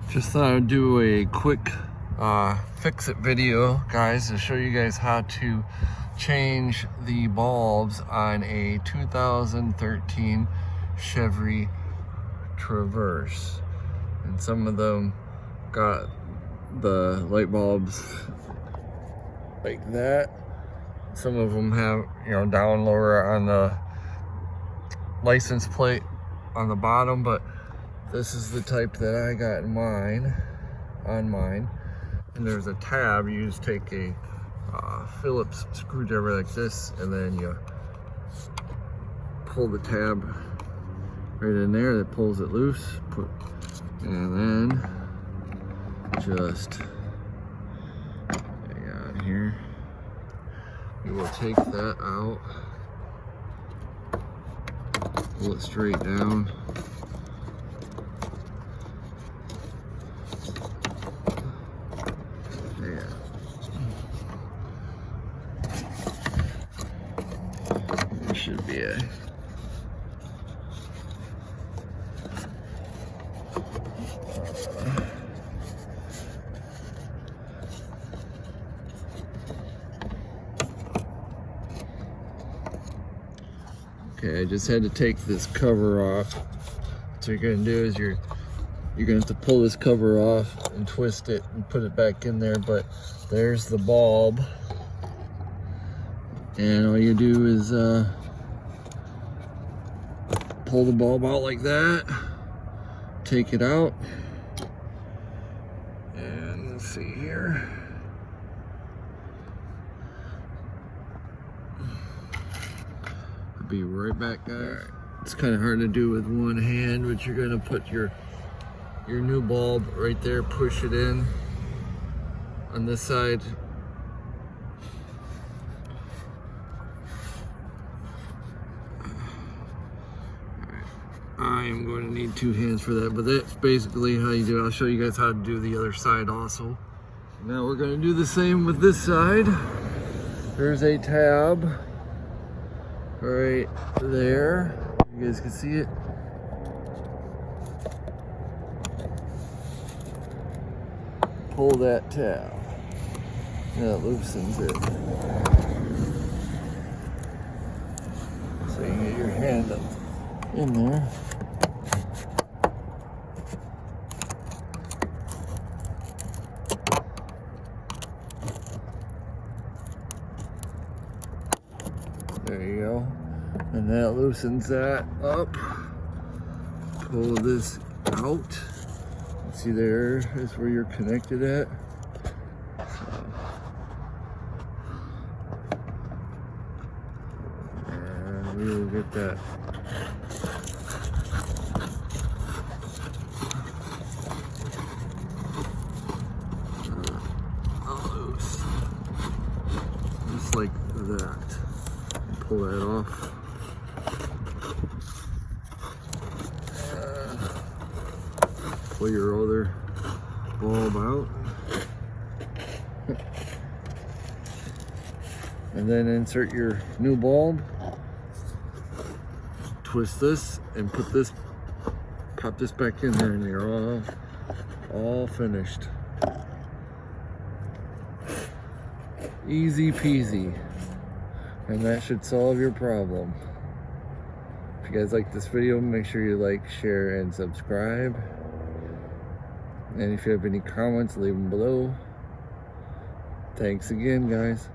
Just thought I'd do a quick fix-it video, guys, to show you guys how to change the bulbs on a 2013 Chevy Traverse. And some of them got the light bulbs like that. Some of them have, you know, down lower on the license plate on the bottom, but this is the type that I got in mine, and there's a tab. You just take a Phillips screwdriver like this, and then you pull the tab right in there. That pulls it loose, and then just hang on here. We will take that out, pull it straight down. Should be a okay. I just had to take this cover off. What you're gonna do is you're gonna have to pull this cover off and twist it and put it back in there. But there's the bulb, and all you do is pull the bulb out like that, take it out, and let's see here. I'll be right back, guys. It's kind of hard to do with one hand, but you're gonna put your new bulb right there, push it in on this side. I am going to need two hands for that, but that's basically how you do it. I'll show you guys how to do the other side also. Now we're going to do the same with this side. There's a tab right there. You guys can see it. Pull that tab. That loosens it. So you can get your hand up in there. There you go. And that loosens that up. Pull this out. See, there is where you're connected at. And we will get that. Loose. Just like that. Pull that off. Pull your other bulb out. And then insert your new bulb. Twist this and pop this back in there, and you're all finished. Easy peasy. And that should solve your problem. If you guys like this video, make sure you like, share, and subscribe. And if you have any comments, leave them below. Thanks again, guys.